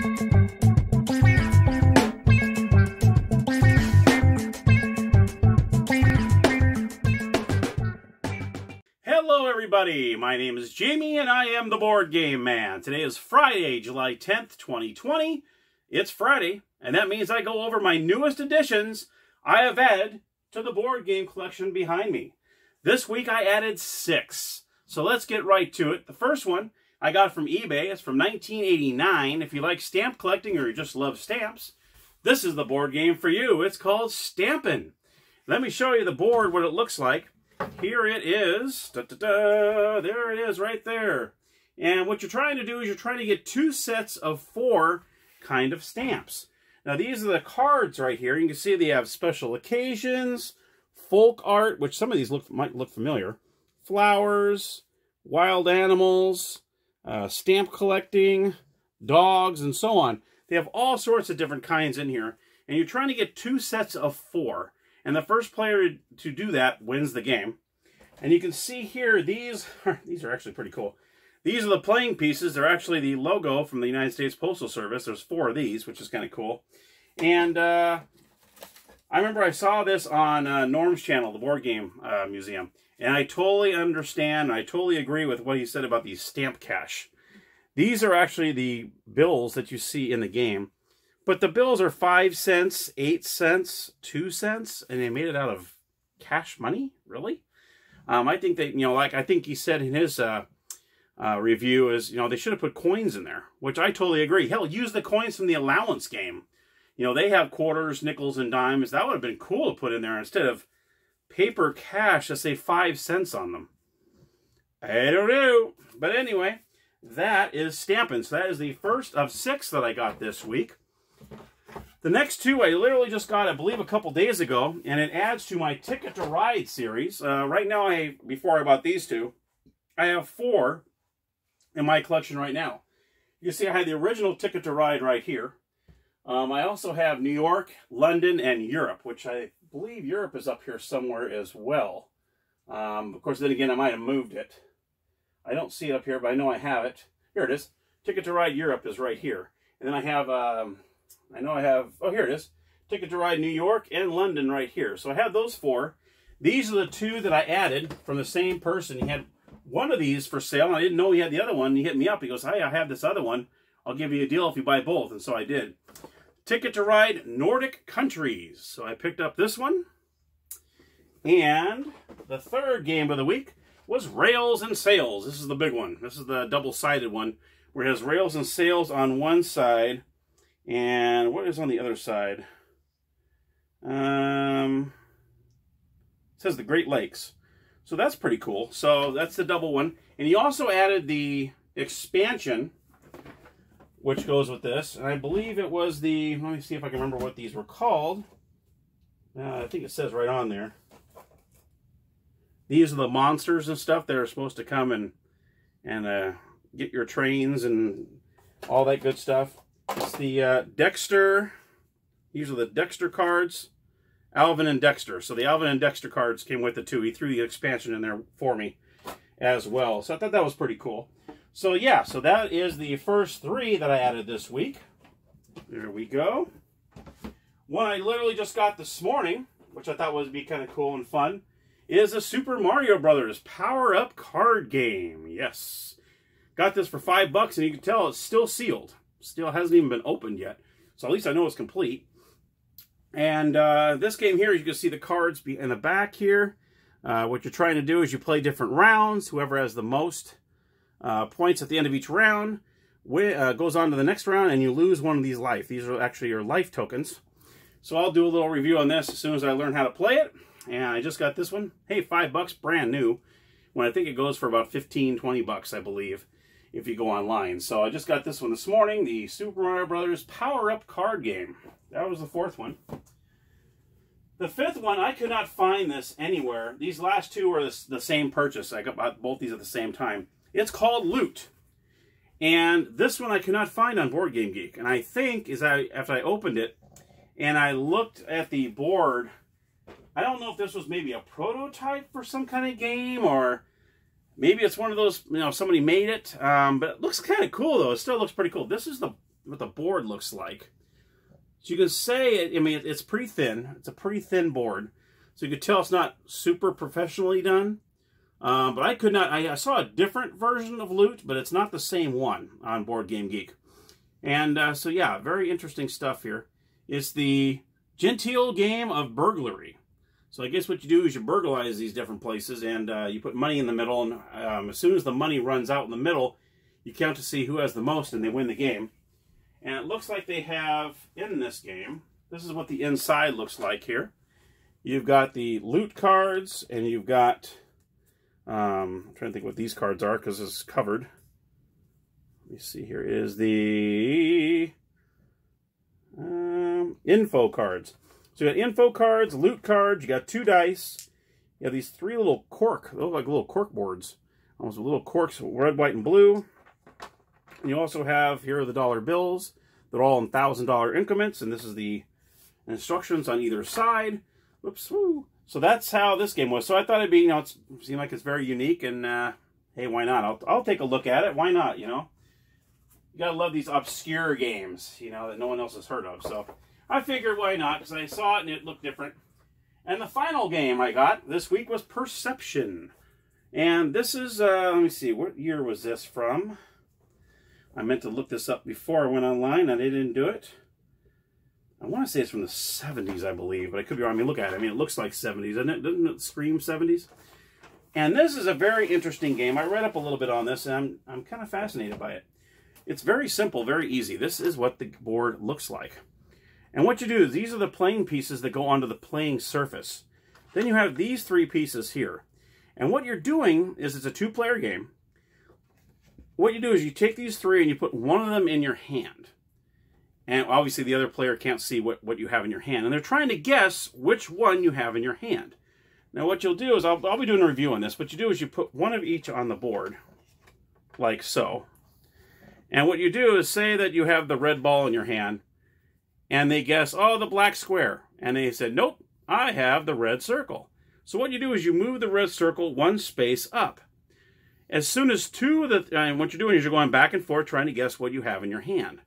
Hello everybody, my name is Jamie and I am the Board Game Man. Today is Friday, July 10th, 2020. It's Friday, and that means I go over my newest additions I have added to the board game collection behind me. This week I added 6, so let's get right to it. The first one I got from eBay. It's from 1989. If you like stamp collecting or you just love stamps, this is the board game for you. It's called Stampin'. Let me show you the board, what it looks like. Here it is. There it is right there. And what you're trying to do is you're trying to get 2 sets of 4 kind of stamps. Now these are the cards right here. You can see they have special occasions, folk art, which some of these might look familiar, flowers, wild animals, stamp collecting, dogs, and so on. They have all sorts of different kinds in here. And you're trying to get 2 sets of 4. And the first player to do that wins the game. And you can see here, these are actually pretty cool. These are the playing pieces. They're actually the logo from the United States Postal Service. There's 4 of these, which is kind of cool. And I remember I saw this on Norm's channel, the Board Game Museum. And I totally understand, I totally agree with what he said about these stamp cash. These are actually the bills that you see in the game. But the bills are 5 cents, 8 cents, 2 cents, and they made it out of cash money? Really? I think that, I think he said in his review is, they should have put coins in there, which I totally agree. Hell, use the coins from the allowance game. They have quarters, nickels, and dimes. That would have been cool to put in there instead of paper cash that say 5 cents on them. I don't know. But anyway, that is Stampin'. So that is the first of 6 that I got this week. The next 2 I literally just got, I believe, a couple days ago, and it adds to my Ticket to Ride series. Right now, before I bought these 2, I have 4 in my collection right now. You can see I had the original Ticket to Ride right here. I also have New York, London, and Europe, which I believe Europe is up here somewhere as well. Of course, then again, I might have moved it. I don't see it up here, but I know I have it. Here it is. Ticket to Ride Europe is right here. And then I have... oh, here it is. Ticket to Ride New York and London right here. So I have those 4. These are the 2 that I added from the same person. He had one of these for sale, and I didn't know he had the other one. He hit me up. He goes, hey, I have this other one. I'll give you a deal if you buy both. And so I did. Ticket to Ride Nordic Countries. So I picked up this one. And the third game of the week was Rails and Sails. This is the big one. This is the double-sided one, where it has Rails and Sails on one side. And what is on the other side? It says the Great Lakes. So that's pretty cool. So that's the double one. And he also added the expansion, which goes with this. And I believe it was the... Let me see if I can remember what these were called. I think it says right on there. These are the monsters and stuff that are supposed to come and get your trains and all that good stuff. It's the Dexter. These are the Dexter cards. Alvin and Dexter. So the Alvin and Dexter cards came with it too. He threw the expansion in there for me as well. So I thought that was pretty cool. So yeah, so that is the first 3 that I added this week. There we go. One I literally just got this morning, which I thought would be kind of cool and fun, is a Super Mario Brothers Power-Up card game. Yes. Got this for $5, and you can tell it's still sealed. Still hasn't even been opened yet. So at least I know it's complete. And this game here, you can see the cards in the back here. What you're trying to do is you play different rounds. Whoever has the most points at the end of each round goes on to the next round, and you lose one of these life. These are actually your life tokens. So I'll do a little review on this as soon as I learn how to play it. And I just got this one. Hey, $5, brand new. When I think it goes for about 15, 20 bucks, I believe, if you go online. So I just got this one this morning, the Super Mario Brothers Power-Up card game. That was the 4th one. The 5th one, I could not find this anywhere. These last 2 are the same purchase. I got both these at the same time. It's called Loot. And this one I could not find on Board Game Geek. And I think, after I opened it, and I looked at the board, I don't know if this was maybe a prototype for some kind of game, or maybe it's one of those, somebody made it. But it looks kind of cool, though. It still looks pretty cool. This is the the board looks like. So you can say, I mean, it's pretty thin. It's a pretty thin board. So you could tell it's not super professionally done. But I could not, I saw a different version of Loot, but it's not the same one on Board Game Geek. And so yeah, very interesting stuff here. It's the genteel game of burglary. So I guess what you do is you burglarize these different places, and you put money in the middle, and as soon as the money runs out in the middle, you count to see who has the most, and they win the game. And it looks like they have, in this game, this is what the inside looks like here. You've got the loot cards, and you've got, I'm trying to think what these cards are, because it's covered. Let me see, here is the info cards. So you got info cards, loot cards, you got 2 dice. You have these 3 little cork, they look like little cork boards. Almost little corks, red, white, and blue. And you also have, here are the dollar bills. They're all in $1,000 increments, and this is the instructions on either side. Whoops, woo. So that's how this game was. So I thought it'd be, you know, it seemed like it's very unique, and hey, why not? I'll take a look at it. Why not, you know? You gotta love these obscure games, you know, that no one else has heard of. So I figured why not, because I saw it and it looked different. And the final game I got this week was Perception. And this is, let me see, what year was this from? I meant to look this up before I went online, and I didn't do it. I want to say it's from the 70s, I believe, but I could be wrong. I mean, look at it. I mean, it looks like 70s, doesn't it? Doesn't it scream 70s? And this is a very interesting game. I read up a little bit on this, and I'm kind of fascinated by it. It's very simple, very easy. This is what the board looks like. And what you do is these are the playing pieces that go onto the playing surface. Then you have these 3 pieces here. And what you're doing is it's a 2-player game. What you do is you take these 3 and you put one of them in your hand. And obviously the other player can't see what you have in your hand. And they're trying to guess which one you have in your hand. Now what you'll do is, I'll be doing a review on this. What you do is you put one of each on the board, like so. And what you do is say that you have the red ball in your hand. And they guess, oh, the black square. And they said, nope, I have the red circle. So what you do is you move the red circle 1 space up. As soon as 2 of the, and what you're doing is you're going back and forth trying to guess what you have in your hand.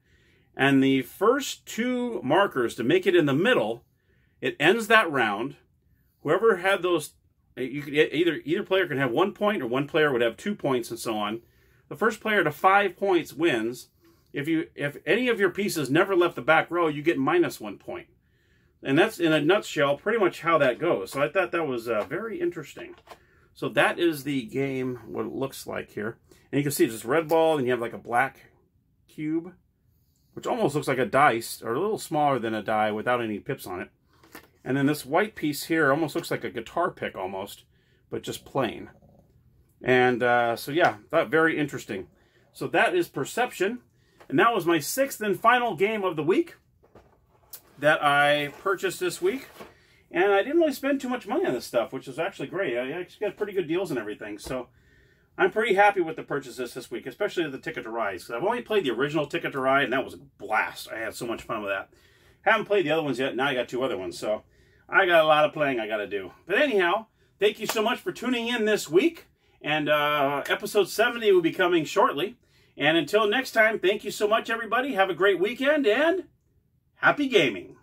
And the first 2 markers to make it in the middle, it ends that round. Whoever had those, you could either player can have 1 point, or one player would have 2 points, and so on. The first player to 5 points wins. If any of your pieces never left the back row, you get -1 point. And that's, in a nutshell, pretty much how that goes. So I thought that was very interesting. So that is the game, what it looks like here. And you can see it's this red ball, and you have like a black cube, which almost looks like a dice, or a little smaller than a die without any pips on it. And then this white piece here almost looks like a guitar pick almost, but just plain. And so yeah, that very interesting. So that is Perception. And that was my 6th and final game of the week that I purchased this week. And I didn't really spend too much money on this stuff, which is actually great. I actually got pretty good deals and everything. So I'm pretty happy with the purchases this week, especially the Ticket to Ride. Because I've only played the original Ticket to Ride, and that was a blast. I had so much fun with that. Haven't played the other ones yet. Now I got 2 other ones. So I got a lot of playing I got to do. But anyhow, thank you so much for tuning in this week. And episode 70 will be coming shortly. And until next time, thank you so much, everybody. Have a great weekend, and happy gaming.